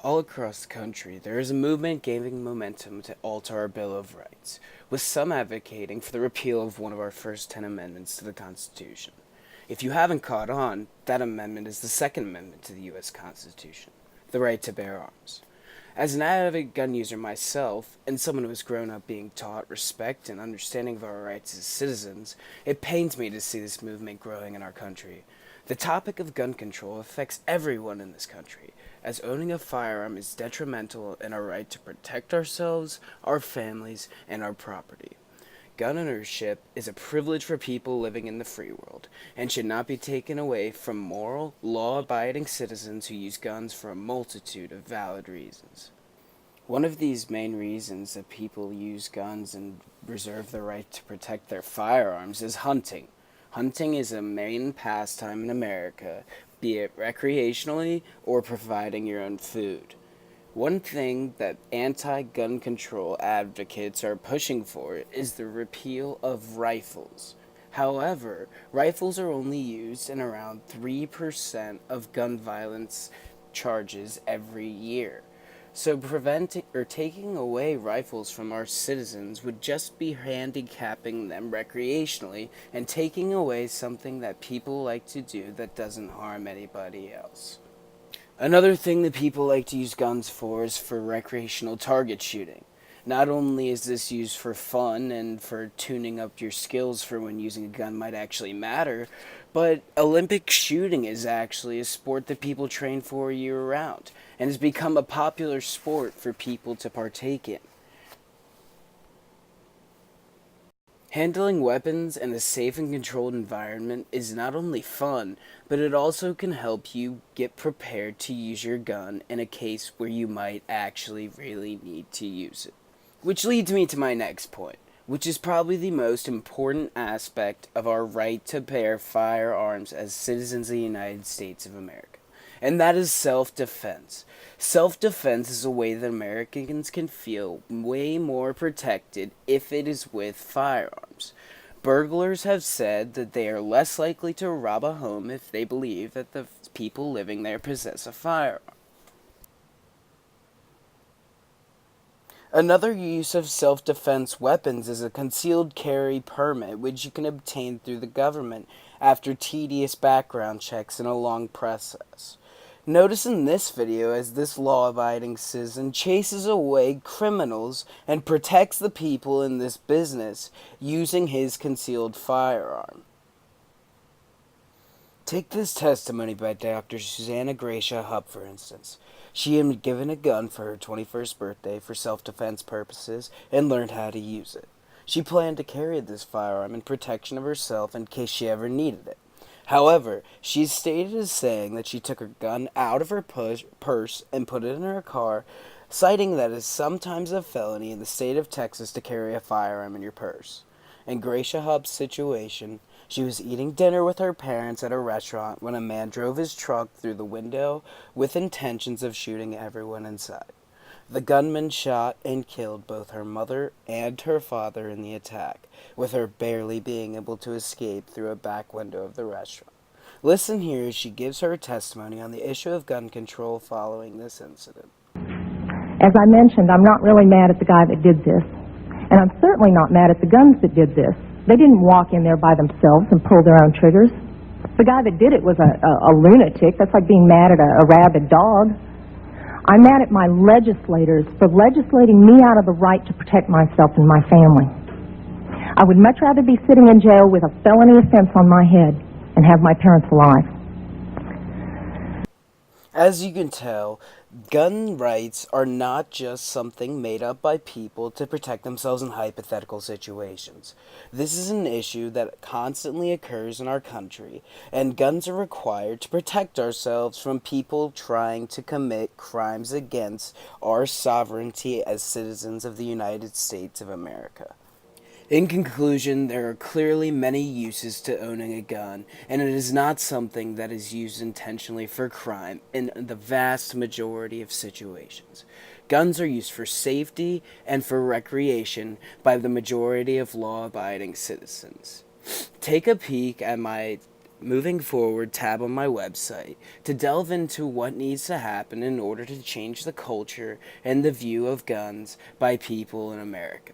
All across the country, there is a movement gaining momentum to alter our Bill of Rights, with some advocating for the repeal of one of our first 10 amendments to the Constitution. If you haven't caught on, that amendment is the Second Amendment to the U.S. Constitution, the right to bear arms. As an avid gun user myself, and someone who has grown up being taught respect and understanding of our rights as citizens, it pains me to see this movement growing in our country. The topic of gun control affects everyone in this country, as owning a firearm is detrimental in our right to protect ourselves, our families, and our property. Gun ownership is a privilege for people living in the free world, and should not be taken away from moral, law-abiding citizens who use guns for a multitude of valid reasons. One of these main reasons that people use guns and reserve the right to protect their firearms is hunting. Hunting is a main pastime in America, be it recreationally or providing your own food. One thing that anti-gun control advocates are pushing for is the repeal of rifles. However, rifles are only used in around 3% of gun violence charges every year. So preventing or taking away rifles from our citizens would just be handicapping them recreationally and taking away something that people like to do that doesn't harm anybody else. Another thing that people like to use guns for is for recreational target shooting. Not only is this used for fun and for tuning up your skills for when using a gun might actually matter, but Olympic shooting is actually a sport that people train for year round and has become a popular sport for people to partake in. Handling weapons in a safe and controlled environment is not only fun, but it also can help you get prepared to use your gun in a case where you might actually really need to use it. Which leads me to my next point, which is probably the most important aspect of our right to bear firearms as citizens of the United States of America, and that is self-defense. Self-defense is a way that Americans can feel way more protected if it is with firearms. Burglars have said that they are less likely to rob a home if they believe that the people living there possess a firearm. Another use of self-defense weapons is a concealed carry permit, which you can obtain through the government after tedious background checks and a long process. Notice in this video as this law-abiding citizen chases away criminals and protects the people in this business using his concealed firearm. Take this testimony by Dr. Susanna Gracia Hupp, for instance. She had been given a gun for her 21st birthday for self-defense purposes and learned how to use it. She planned to carry this firearm in protection of herself in case she ever needed it. However, she is stated as saying that she took her gun out of her purse and put it in her car, citing that it is sometimes a felony in the state of Texas to carry a firearm in your purse. In Gracia Hubb's situation, she was eating dinner with her parents at a restaurant when a man drove his truck through the window with intentions of shooting everyone inside. The gunman shot and killed both her mother and her father in the attack, with her barely being able to escape through a back window of the restaurant. Listen here as she gives her testimony on the issue of gun control following this incident. As I mentioned, I'm not really mad at the guy that did this, and I'm certainly not mad at the guns that did this. They didn't walk in there by themselves and pull their own triggers. The guy that did it was a lunatic. That's like being mad at a rabid dog. I'm mad at my legislators for legislating me out of the right to protect myself and my family. I would much rather be sitting in jail with a felony offense on my head and have my parents alive. As you can tell, gun rights are not just something made up by people to protect themselves in hypothetical situations. This is an issue that constantly occurs in our country, and guns are required to protect ourselves from people trying to commit crimes against our sovereignty as citizens of the United States of America. In conclusion, there are clearly many uses to owning a gun, and it is not something that is used intentionally for crime in the vast majority of situations. Guns are used for safety and for recreation by the majority of law-abiding citizens. Take a peek at my Moving Forward tab on my website to delve into what needs to happen in order to change the culture and the view of guns by people in America.